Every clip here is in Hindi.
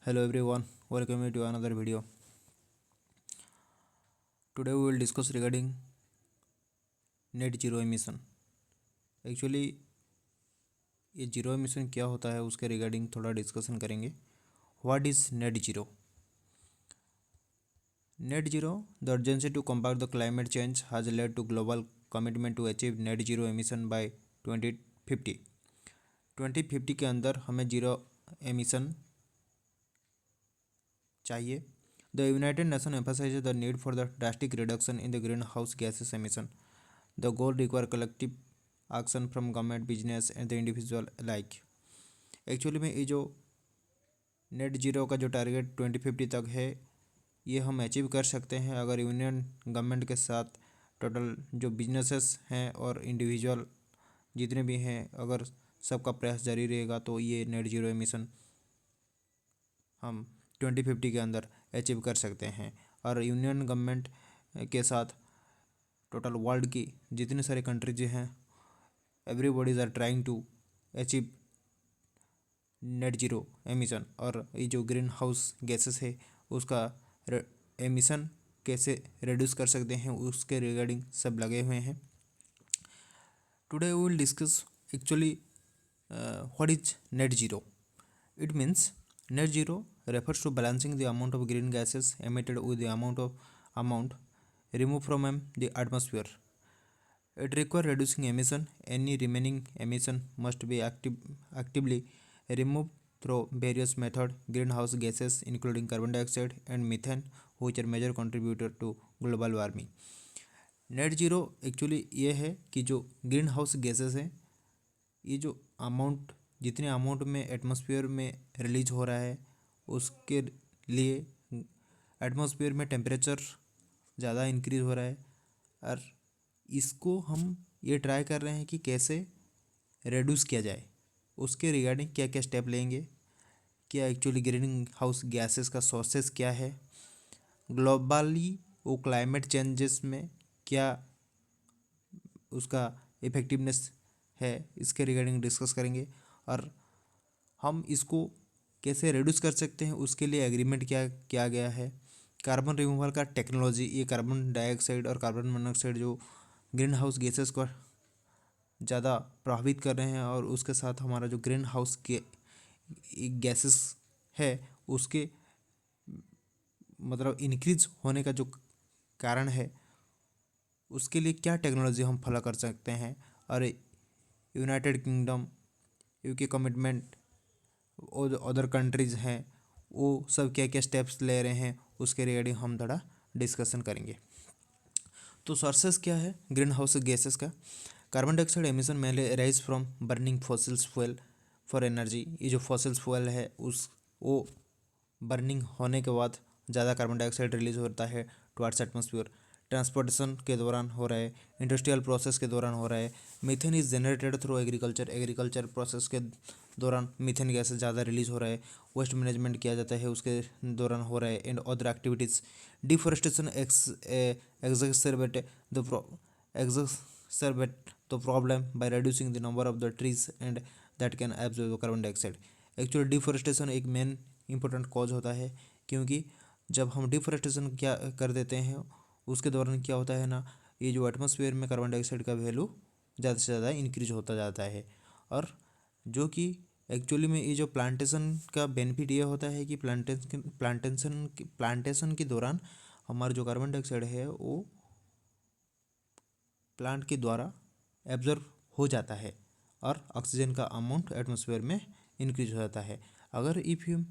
Hello everyone, welcome you to another video. Today we will discuss regarding net zero emission. Actually ये जीरो एमिशन क्या होता है उसके रिगार्डिंग थोड़ा डिस्कशन करेंगे. What is net zero? Net zero, the urgency to combat the climate change has led to global commitment to achieve net zero emission by 2050. 2050 के अंदर हमें जीरो एमिशन चाहिए. The United Nations emphasizes the need for the drastic reduction in the greenhouse gases emission. The goal require collective action from government, business and the individual alike. Actually में ये जो नेट जीरो का जो टारगेट 2050 तक है ये हम अचीव कर सकते हैं अगर यूनियन गवर्नमेंट के साथ टोटल जो बिजनेसेस हैं और इंडिविजुअल जितने भी हैं अगर सबका प्रयास जारी रहेगा तो ये नेट जीरो एमिशन हम 2050 के अंदर अचीव कर सकते हैं. और यूनियन गवर्नमेंट के साथ टोटल वर्ल्ड की जितनी सारी कंट्रीज हैं everybody's are trying to achieve net zero emission. और ये जो ग्रीन हाउस गैसेस है उसका एमिशन कैसे रिड्यूस कर सकते हैं उसके रिगार्डिंग सब लगे हुए हैं. Today we will discuss actually what is net zero. It means net zero refers to balancing the amount of green gases emitted with the amount removed from the atmosphere. It requires reducing emission. Any remaining emission must be actively removed through various methods. Greenhouse gases including carbon dioxide and methane, which are major contributor to global warming. Net zero actually ये है कि जो ग्रीन हाउस गैसेस हैं ये जो अमाउंट जितने अमाउंट में एटमॉस्फेयर में रिलीज हो रहा है उसके लिए एटमॉस्फेयर में टेम्परेचर ज़्यादा इंक्रीज हो रहा है और इसको हम ये ट्राई कर रहे हैं कि कैसे रिड्यूस किया जाए. उसके रिगार्डिंग क्या क्या स्टेप लेंगे, क्या एक्चुअली ग्रीन हाउस गैसेस का सोर्सेस क्या है, ग्लोबली वो क्लाइमेट चेंजेस में क्या उसका इफेक्टिवनेस है इसके रिगार्डिंग डिस्कस करेंगे. और हम इसको कैसे रिड्यूस कर सकते हैं उसके लिए एग्रीमेंट क्या किया गया है. कार्बन रिमूवल का टेक्नोलॉजी, ये कार्बन डाइऑक्साइड और कार्बन मोनोऑक्साइड जो ग्रीन हाउस गैसेस को ज़्यादा प्रभावित कर रहे हैं और उसके साथ हमारा जो ग्रीन हाउस के गैसेस है उसके मतलब इंक्रीज होने का जो कारण है उसके लिए क्या टेक्नोलॉजी हम फॉलो कर सकते हैं. और यूनाइटेड किंगडम, यूके कमिटमेंट और अदर कंट्रीज़ हैं वो सब क्या क्या स्टेप्स ले रहे हैं उसके रिगार्डिंग हम थोड़ा डिस्कशन करेंगे. तो सोर्सेस क्या है ग्रीन हाउस गैसेस का. Carbon dioxide emission mainly rise from burning fossils fuel for energy. ये जो फॉसिल्स फ्यूल है उस वो बर्निंग होने के बाद ज़्यादा कार्बन डाइऑक्साइड रिलीज होता है टुवर्ड्स एटमॉस्फेयर. ट्रांसपोर्टेशन के दौरान हो रहा है, इंडस्ट्रियल प्रोसेस के दौरान हो रहा है. Methane is generated through agriculture process के दौरान मीथेन गैस ज़्यादा रिलीज हो रहा है. वेस्ट मैनेजमेंट किया जाता है उसके दौरान हो रहा है. And other activities deforestation exacerbate the problem by reducing the number of the trees and that can absorb the carbon dioxide. Actually deforestation एक मेन इंपॉर्टेंट कॉज होता है क्योंकि जब हम डिफोरेस्टेशन क्या कर देते हैं उसके दौरान क्या होता है ना, ये जो एटमॉस्फेयर में कार्बन डाइऑक्साइड का वैल्यू ज़्यादा से ज़्यादा इंक्रीज होता जाता है. और जो कि एक्चुअली में ये जो प्लांटेशन का बेनिफिट ये होता है कि प्लांटेशन के दौरान हमारा जो कार्बन डाइऑक्साइड है वो प्लांट के द्वारा एब्जॉर्ब हो जाता है और ऑक्सीजन का अमाउंट एटमॉस्फेयर में इंक्रीज हो जाता है. अगर इफ़ हम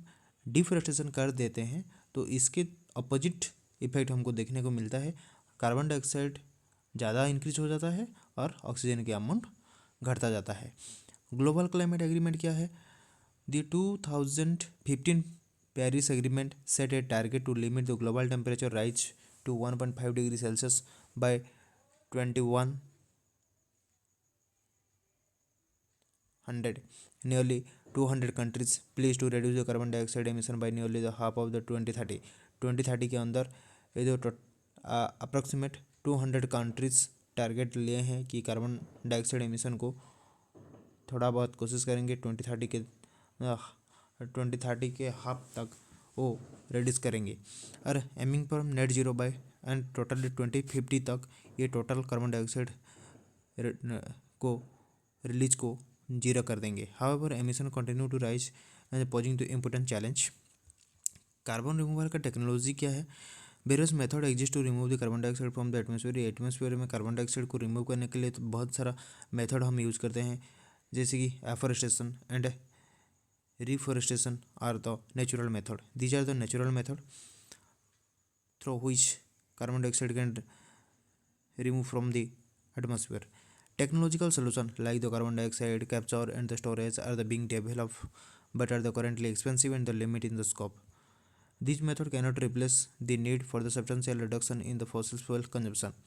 डिफोरेस्टेशन कर देते हैं तो इसके अपोजिट इफेक्ट हमको देखने को मिलता है. कार्बन डाइऑक्साइड ज़्यादा इंक्रीज हो जाता है और ऑक्सीजन के अमाउंट घटता जाता है. ग्लोबल क्लाइमेट एग्रीमेंट क्या है? The 2015 Paris agreement set a target to limit the global temperature rise to 1.5 degree Celsius by 2100. Nearly 200 countries pledged to reduce the carbon dioxide emission by nearly the half of the 2030. 2030 के अंदर ये जो अप्रॉक्सीमेट 200 कंट्रीज टारगेट लिए हैं कि कार्बन डाइऑक्साइड एमिशन को थोड़ा बहुत कोशिश करेंगे 2030 के 2030 के हाफ तक वो रिड्यूस करेंगे। और aiming for net zero by and totally 2050 तक ये टोटल कार्बन डाइऑक्साइड को रिलीज को जीरो कर देंगे। However emission continue to rise and posing to important challenge. Carbon removal का टेक्नोलॉजी क्या है? Various method exist to remove the carbon dioxide from the atmosphere. Atmosphere में कार्बन डाइऑक्साइड को रिमूव करने के लिए तो बहुत सारा मेथड हम यूज करते हैं, जैसे कि afforestation and reforestation are the natural method. These are the natural method through which carbon dioxide can remove from the atmosphere. Technological solutions like the carbon dioxide capture and the storage are the being developed but are the currently expensive and the limit in the scope. These methods cannot replace the need for the substantial reduction in the fossil fuel consumption.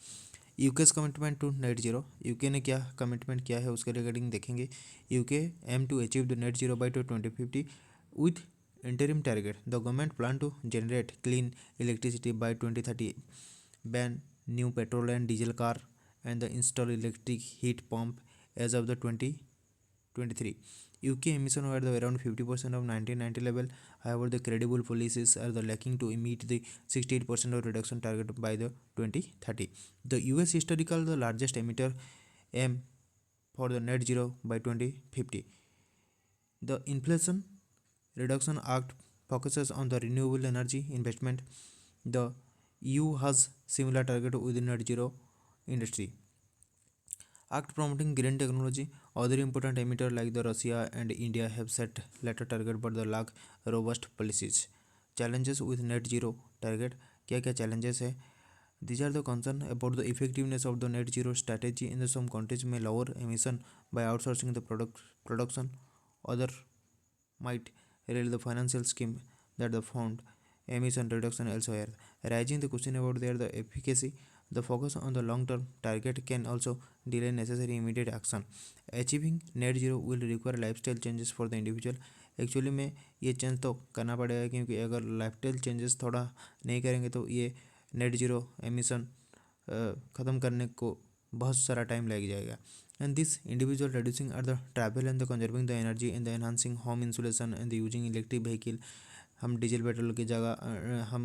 UK's commitment to net zero. UK ने क्या कमिटमेंट किया है उसके रिगार्डिंग देखेंगे। UK aim to achieve the net zero by 2050 with interim target. The government plan to generate clean electricity by 2030, ban new petrol and diesel car and the install electric heat pump as of the 2023. UK emission were the around 50% of 1990 level. However, the credible policies are the lacking to meet the 68% of reduction target by the 2030. The US historical the largest emitter aim for the net zero by 2050. The Inflation Reduction Act focuses on the renewable energy investment. The EU has similar target within net zero industry. Act promoting green technology. Other important emitters like the Russia and India have set later target but the lack robust policies. Challenges with net zero target. क्या क्या challenges है? These are the concern about the effectiveness of the net zero strategy. In the some countries may lower emission by outsourcing the production. Other might rail the financial scheme that the fund emission reduction elsewhere, raising the question about their the efficacy. The focus on the long-term target can also delay necessary immediate action. Achieving net zero will require lifestyle changes for the individual. Actually में ये चेंज तो करना पड़ेगा, क्योंकि अगर लाइफस्टाइल चेंजेस थोड़ा नहीं करेंगे तो ये नेट जीरो एमिशन ख़त्म करने को बहुत सारा टाइम लग जाएगा. And this individual reducing are the travel and the conserving the energy and the enhancing home insulation and the using electric vehicle. हम डीजल पेट्रोल की जगह हम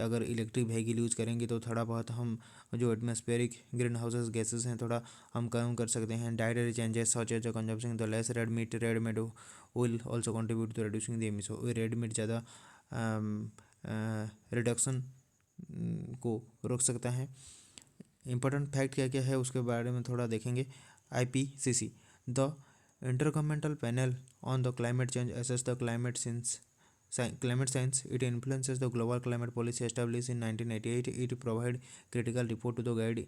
अगर इलेक्ट्रिक व्हीकल यूज़ करेंगे तो थोड़ा बहुत हम जो एटमॉस्फेरिक ग्रीन हाउसेस गैसेस हैं थोड़ा हम कम कर सकते हैं. Dietary changes such as consumption the less red meat will also contribute to reducing the emission. Red meat ज़्यादा रिडक्शन को रोक सकता है. इंपॉर्टेंट फैक्ट क्या क्या है उसके बारे में थोड़ा देखेंगे. IPCC, the Intergovernmental Panel on the Climate Change, assess the climate science. It influences the global climate policy established in 1988. It provide critical report to the guide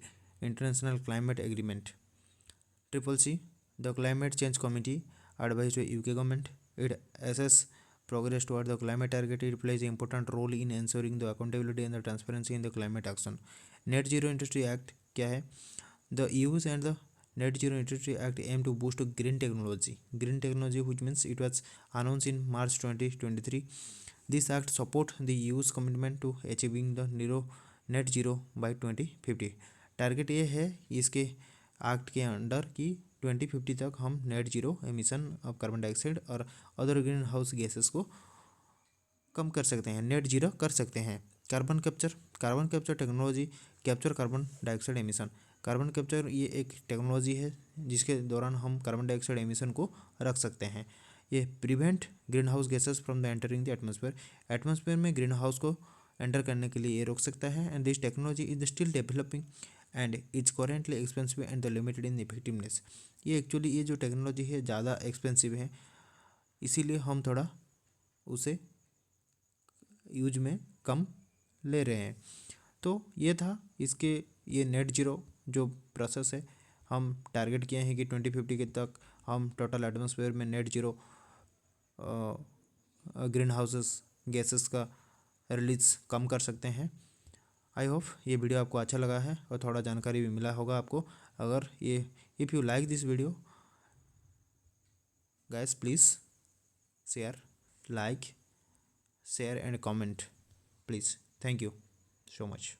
international climate agreement. CCC, the Climate Change Committee, advised to UK government. It assess progress toward the climate target. It plays an important role in ensuring the accountability and the transparency in the climate action. Net Zero Industry Act क्या है? The EU's and the Net Zero Industry Act aim to boost green technology. Green technology, which means it was announced in March 2023. This act support the EU's commitment to achieving the net zero by 2050. Target ये है इसके एक्ट के अंडर कि 2050 तक हम net zero emission of carbon dioxide और अदर ग्रीन हाउस गैसेस को कम कर सकते हैं, नेट जीरो कर सकते हैं. Carbon capture technology capture carbon dioxide emission. Carbon capture ये एक टेक्नोलॉजी है जिसके दौरान हम कार्बन डाइऑक्साइड एमिशन को रख सकते हैं. ये prevent green house gases from the entering the atmosphere. Atmosphere में ग्रीन हाउस को एंटर करने के लिए ये रोक सकता है. And this technology is still developing and is currently expensive and the limited in effectiveness. ये एक्चुअली ये जो टेक्नोलॉजी है ज़्यादा एक्सपेंसिव है, इसीलिए हम थोड़ा उसे यूज में कम ले रहे हैं. तो ये था इसके ये नेट जीरो जो प्रोसेस है. हम टारगेट किए हैं कि 2050 के तक हम टोटल एटमॉस्फेयर में net zero green houses gases का रिलीज कम कर सकते हैं. आई होप ये वीडियो आपको अच्छा लगा है और थोड़ा जानकारी भी मिला होगा आपको. अगर ये if you like this video guys, please share, like, share and comment please. Thank you so much.